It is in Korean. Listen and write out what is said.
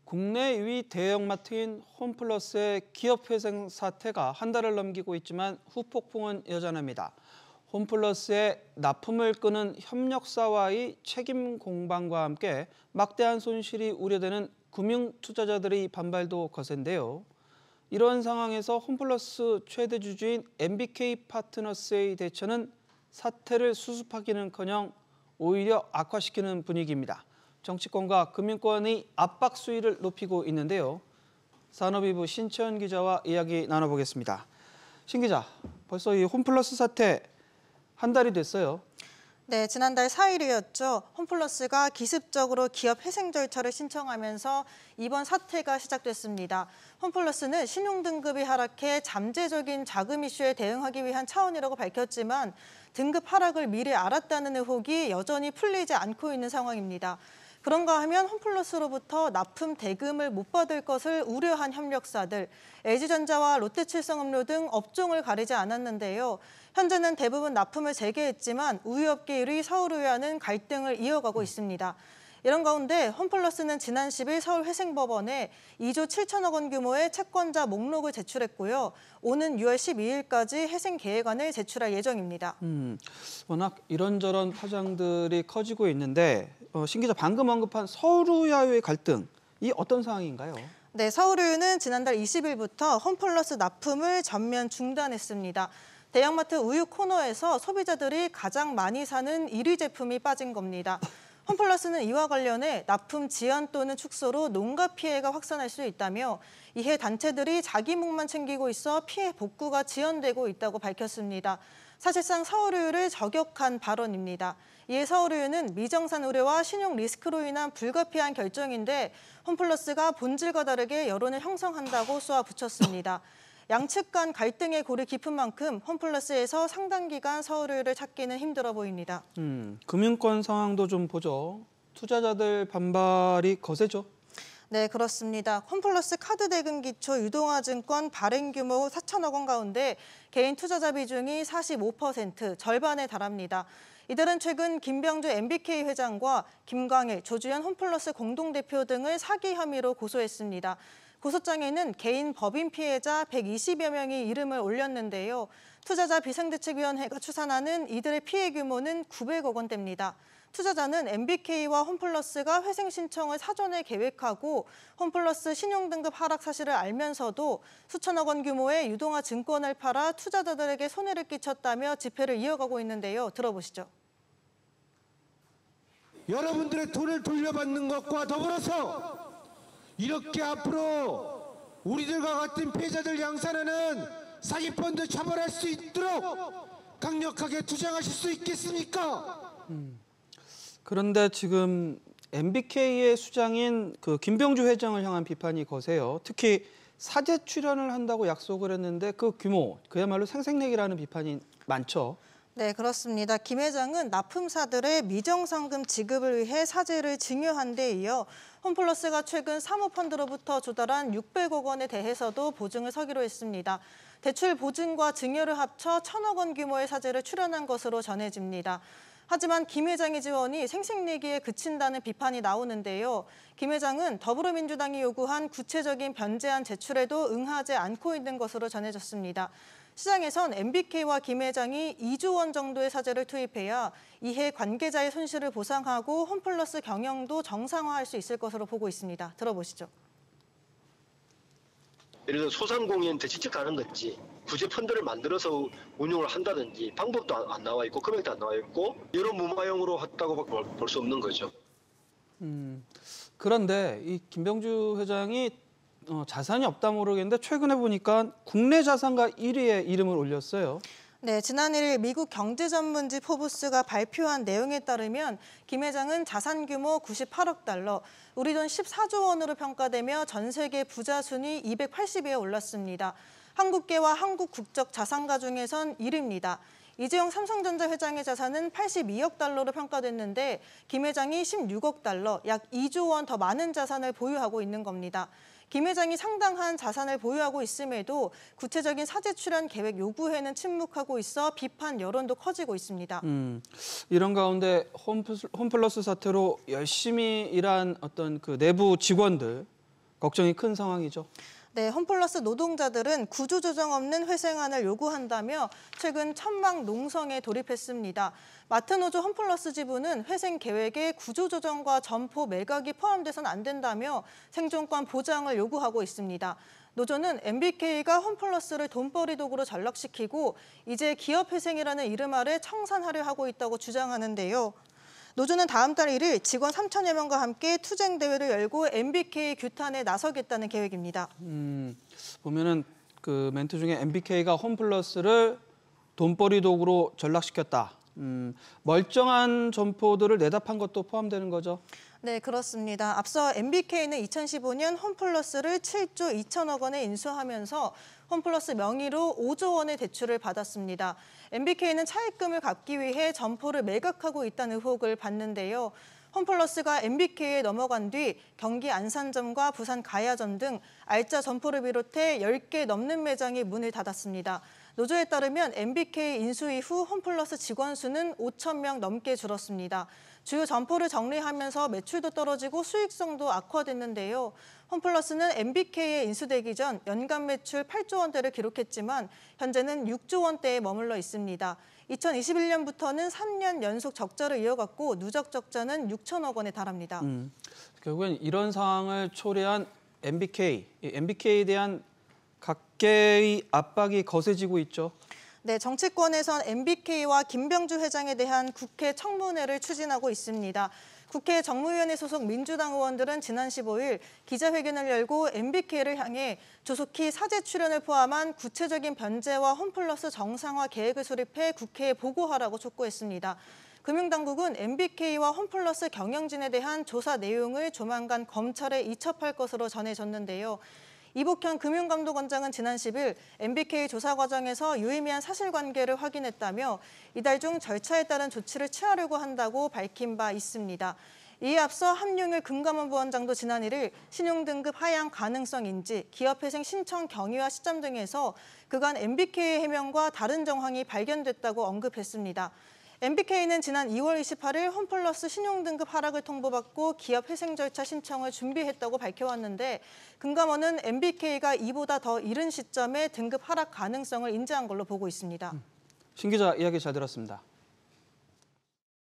국내 위 대형마트인 홈플러스의 기업회생 사태가 한 달을 넘기고 있지만 후폭풍은 여전합니다. 홈플러스의 납품을 끄는 협력사와의 책임 공방과 함께 막대한 손실이 우려되는 금융 투자자들의 반발도 거센데요. 이런 상황에서 홈플러스 최대 주주인 MBK 파트너스의 대처는 사태를 수습하기는커녕 오히려 악화시키는 분위기입니다. 정치권과 금융권의 압박 수위를 높이고 있는데요. 산업위부 신채연 기자와 이야기 나눠보겠습니다. 신 기자, 벌써 이 홈플러스 사태 한 달이 됐어요. 네, 지난달 4일이었죠. 홈플러스가 기습적으로 기업 회생 절차를 신청하면서 이번 사태가 시작됐습니다. 홈플러스는 신용등급이 하락해 잠재적인 자금 이슈에 대응하기 위한 차원이라고 밝혔지만 등급 하락을 미리 알았다는 의혹이 여전히 풀리지 않고 있는 상황입니다. 그런가 하면 홈플러스로부터 납품 대금을 못 받을 것을 우려한 협력사들, LG전자와 롯데칠성음료 등 업종을 가리지 않았는데요. 현재는 대부분 납품을 재개했지만 우유업계 1위 서울의회와는 갈등을 이어가고 있습니다. 이런 가운데 홈플러스는 지난 10일 서울회생법원에 2조 7천억 원 규모의 채권자 목록을 제출했고요. 오는 6월 12일까지 회생 계획안을 제출할 예정입니다. 워낙 이런저런 파장들이 커지고 있는데 신 기자 방금 언급한 서울의회와의 갈등, 이 어떤 상황인가요? 네, 서울의회는 지난달 20일부터 홈플러스 납품을 전면 중단했습니다. 대형마트 우유 코너에서 소비자들이 가장 많이 사는 1위 제품이 빠진 겁니다. 홈플러스는 이와 관련해 납품 지연 또는 축소로 농가 피해가 확산할 수 있다며 이해 단체들이 자기 몫만 챙기고 있어 피해 복구가 지연되고 있다고 밝혔습니다. 사실상 서울의회를 저격한 발언입니다. 이에 서울의회는 미정산 의뢰와 신용 리스크로 인한 불가피한 결정인데 홈플러스가 본질과 다르게 여론을 형성한다고 쏘아붙였습니다. 양측 간 갈등의 골이 깊은 만큼 홈플러스에서 상당 기간 서울의회를 찾기는 힘들어 보입니다. 금융권 상황도 좀 보죠. 투자자들 반발이 거세죠? 네, 그렇습니다. 홈플러스 카드 대금 기초 유동화증권 발행 규모 4천억 원 가운데 개인 투자자 비중이 45%, 절반에 달합니다. 이들은 최근 김병주 MBK 회장과 김광일, 조주현 홈플러스 공동대표 등을 사기 혐의로 고소했습니다. 고소장에는 개인 법인 피해자 120여 명이 이름을 올렸는데요. 투자자 비상대책위원회가 추산하는 이들의 피해 규모는 900억 원대입니다. 투자자는 MBK와 홈플러스가 회생 신청을 사전에 계획하고 홈플러스 신용등급 하락 사실을 알면서도 수천억 원 규모의 유동화 증권을 팔아 투자자들에게 손해를 끼쳤다며 집회를 이어가고 있는데요. 들어보시죠. 여러분들의 돈을 돌려받는 것과 더불어서 이렇게 앞으로 우리들과 같은 피해자들 양산하는 사기펀드 처벌할 수 있도록 강력하게 투쟁하실 수 있겠습니까? 그런데 지금 MBK의 수장인 김병주 회장을 향한 비판이 거세요. 특히 사제 출연을 한다고 약속을 했는데 그 규모, 그야말로 생색내기라는 비판이 많죠. 네, 그렇습니다. 김 회장은 납품사들의 미정상금 지급을 위해 사재를 증여한 데 이어 홈플러스가 최근 사모펀드로부터 조달한 600억 원에 대해서도 보증을 서기로 했습니다. 대출 보증과 증여를 합쳐 1,000억 원 규모의 사재를 출연한 것으로 전해집니다. 하지만 김 회장의 지원이 생색내기에 그친다는 비판이 나오는데요. 김 회장은 더불어민주당이 요구한 구체적인 변제안 제출에도 응하지 않고 있는 것으로 전해졌습니다. 시장에선 MBK와 김 회장이 2조 원 정도의 사재를 투입해야 이해 관계자의 손실을 보상하고 홈플러스 경영도 정상화할 수 있을 것으로 보고 있습니다. 들어보시죠. 예를 들어 소상공인 대책책도 하는 건지 구제 펀드를 만들어서 운용을 한다든지 방법도 안 나와 있고 금액도 안 나와 있고 여러 무마용으로 했다고 볼 수 없는 거죠. 그런데 이 김병주 회장이 자산이 없다 모르겠는데 최근에 보니까 국내 자산가 1위에 이름을 올렸어요. 네, 지난 1일 미국 경제전문지 포브스가 발표한 내용에 따르면 김 회장은 자산 규모 98억 달러, 우리 돈 14조 원으로 평가되며 전 세계 부자 순위 280위에 올랐습니다. 한국계와 한국 국적 자산가 중에선 1위입니다. 이재용 삼성전자 회장의 자산은 82억 달러로 평가됐는데 김 회장이 16억 달러, 약 2조 원 더 많은 자산을 보유하고 있는 겁니다. 김 회장이 상당한 자산을 보유하고 있음에도 구체적인 사재 출연 계획 요구에는 침묵하고 있어 비판 여론도 커지고 있습니다. 이런 가운데 홈플러스 사태로 열심히 일한 어떤 그 내부 직원들, 걱정이 큰 상황이죠. 네, 홈플러스 노동자들은 구조조정 없는 회생안을 요구한다며 최근 천막 농성에 돌입했습니다. 마트노조 홈플러스 지부는 회생 계획에 구조조정과 점포 매각이 포함돼서는 안 된다며 생존권 보장을 요구하고 있습니다. 노조는 MBK가 홈플러스를 돈벌이 도구로 전락시키고 이제 기업회생이라는 이름 아래 청산하려 하고 있다고 주장하는데요. 노조는 다음 달 1일 직원 3천여 명과 함께 투쟁 대회를 열고 MBK 규탄에 나서겠다는 계획입니다. 보면은 그 멘트 중에 MBK가 홈플러스를 돈벌이 도구로 전락시켰다. 멀쩡한 점포들을 내다판 것도 포함되는 거죠. 네, 그렇습니다. 앞서 MBK는 2015년 홈플러스를 7조 2천억 원에 인수하면서 홈플러스 명의로 5조 원의 대출을 받았습니다. MBK는 차입금을 갚기 위해 점포를 매각하고 있다는 의혹을 받는데요. 홈플러스가 MBK에 넘어간 뒤 경기 안산점과 부산 가야점 등 알짜 점포를 비롯해 10개 넘는 매장이 문을 닫았습니다. 노조에 따르면 MBK 인수 이후 홈플러스 직원 수는 5천 명 넘게 줄었습니다. 주요 점포를 정리하면서 매출도 떨어지고 수익성도 악화됐는데요. 홈플러스는 MBK에 인수되기 전 연간 매출 8조 원대를 기록했지만 현재는 6조 원대에 머물러 있습니다. 2021년부터는 3년 연속 적자를 이어갔고 누적 적자는 6천억 원에 달합니다. 결국엔 이런 상황을 초래한 MBK에 대한 각계의 압박이 거세지고 있죠. 네, 정치권에선 MBK와 김병주 회장에 대한 국회 청문회를 추진하고 있습니다. 국회 정무위원회 소속 민주당 의원들은 지난 15일 기자회견을 열고 MBK를 향해 조속히 사제 출연을 포함한 구체적인 변제와 홈플러스 정상화 계획을 수립해 국회에 보고하라고 촉구했습니다. 금융당국은 MBK와 홈플러스 경영진에 대한 조사 내용을 조만간 검찰에 이첩할 것으로 전해졌는데요. 이복현 금융감독원장은 지난 10일 MBK 조사 과정에서 유의미한 사실관계를 확인했다며 이달 중 절차에 따른 조치를 취하려고 한다고 밝힌 바 있습니다. 이에 앞서 함용일 금감원 부원장도 지난 1일 신용등급 하향 가능성 인지, 기업회생 신청 경위와 시점 등에서 그간 MBK의 해명과 다른 정황이 발견됐다고 언급했습니다. MBK는 지난 2월 28일 홈플러스 신용등급 하락을 통보받고 기업 회생 절차 신청을 준비했다고 밝혀왔는데 금감원은 MBK가 이보다 더 이른 시점에 등급 하락 가능성을 인지한 걸로 보고 있습니다. 신 기자 이야기 잘 들었습니다.